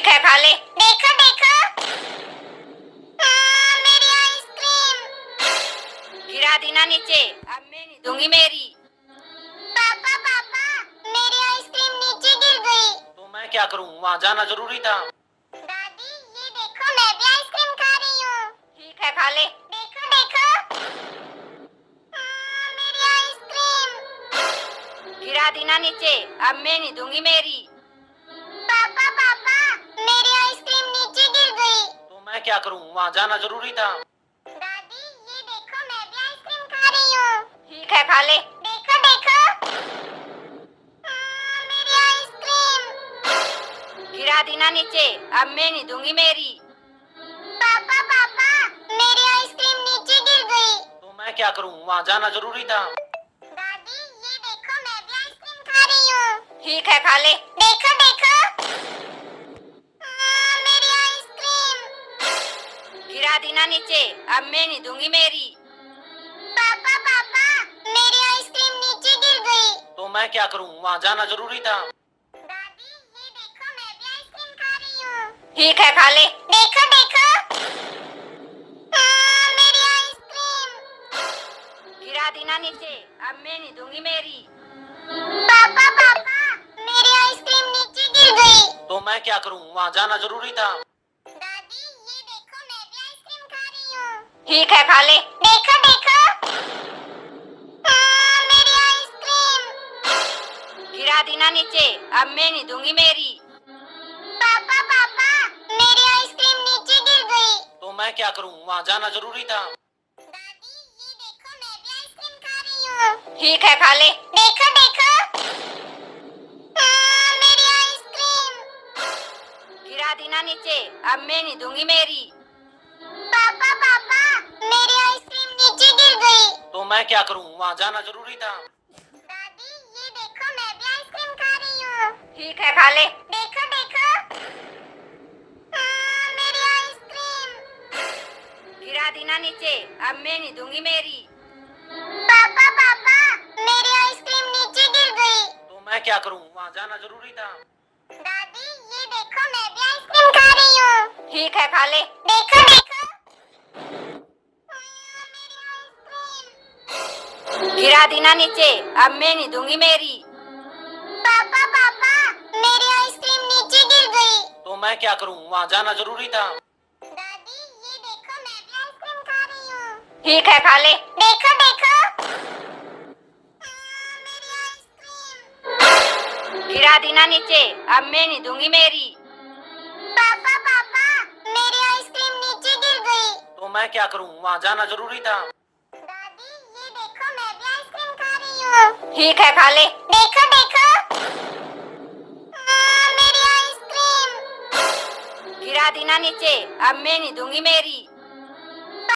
ठीक है, खा ले। देखो देखो, मेरी आइसक्रीम। गिरा दी ना नीचे, अब मैं नहीं दूंगी मेरी। पापा पापा, मेरी आइसक्रीम नीचे गिर गई। तो मैं क्या करूं, वहाँ जाना जरूरी था। दादी ये देखो, मैं भी आइसक्रीम खा रही हूँ। ठीक है, खा ले। देखो देखो, मेरी आइसक्रीम। गिरा दी ना नीचे, अब मैं नहीं दूंगी मेरी। पापा पापा, मेरी आइसक्रीम नीचे गिर गई। तो मैं क्या करूं, वहाँ जाना जरूरी था। दादी ये देखो, मैं भी आइसक्रीम खा रही हूँ। ठीक है, खा ले। देखो देखो, मेरी आइसक्रीम। गिरा दी ना नीचे, अब मैं नहीं दूंगी मेरी। पापा पापा, मेरी आइसक्रीम नीचे गिर गई। तो मैं क्या करूं, वहाँ जाना जरूरी था। दादी ये देखो, मैं भी आइसक्रीम खा रही हूँ। ठीक है, खा ले। देखो देखो, मेरी आइसक्रीम। गिरा दी ना नीचे, अब मैं नहीं दूंगी मेरी। पापा पापा, मेरी आइसक्रीम नीचे गिर गई। तो मैं क्या करूं, वहाँ जाना जरूरी था। दादी ये देखो, मैं भी आइसक्रीम खा रही हूँ। ठीक है, खा ले। देखो देखो, मेरी आइसक्रीम। गिरा दी ना नीचे, अब मैं नहीं दूंगी मेरी। पापा पापा, मेरी आइसक्रीम नीचे गिर गई। तो मैं क्या करूं, वहाँ जाना जरूरी था। दादी ये देखो, मैं भी आइसक्रीम खा रही हूँ। ठीक है, खा ले। देखो देखो, मेरी आइसक्रीम। गिरा दी ना नीचे, अब मैं नहीं दूंगी मेरी। पापा पापा, मेरी आइसक्रीम नीचे गिर गई। तो मैं क्या करूं, वहाँ जाना जरूरी था। दादी ये देखो, मैं भी आइसक्रीम खा रही हूँ। ठीक है, खा ले। देखो देखो, मेरी आइसक्रीम। गिरा दी ना नीचे, अब मैं नहीं दूंगी मेरी। पापा पापा, मेरी आइसक्रीम नीचे गिर गई। तो मैं क्या करूं, वहाँ जाना जरूरी था। दादी ये देखो, मैं भी आइसक्रीम खा रही हूँ। ठीक है, खा ले। देखो देखो, मेरी आइसक्रीम। गिरा दी ना नीचे, अब मैं नहीं दूंगी मेरी। पापा पापा, मेरी आइसक्रीम नीचे गिर गई। तो मैं क्या करूं, वहाँ जाना जरूरी था। दादी ये देखो, मैं भी आइसक्रीम खा रही हूँ। ठीक है, खा ले। देखो देखो, मेरी आइसक्रीम। गिरा दी ना नीचे, अब मैं नहीं दूंगी मेरी। पापा पापा, मेरी आइसक्रीम नीचे गिर गई। तो मैं क्या करूं, वहाँ जाना जरूरी था। दादी ये देखो, मैं भी आइसक्रीम खा रही हूँ। ठीक है, खा ले। देखो देखो, मेरी आइसक्रीम। गिरा दी ना नीचे, अब मैं नहीं दूंगी मेरी। पापा पापा, मेरी आइसक्रीम नीचे गिर गई। तो मैं क्या करूं, वहाँ जाना जरूरी था। दादी ये देखो, मैं भी आइसक्रीम खा रही हूँ। ठीक है, खा ले। देखो देखो, मेरी आइसक्रीम। गिरा दी ना नीचे, अब मैं नहीं दूंगी मेरी।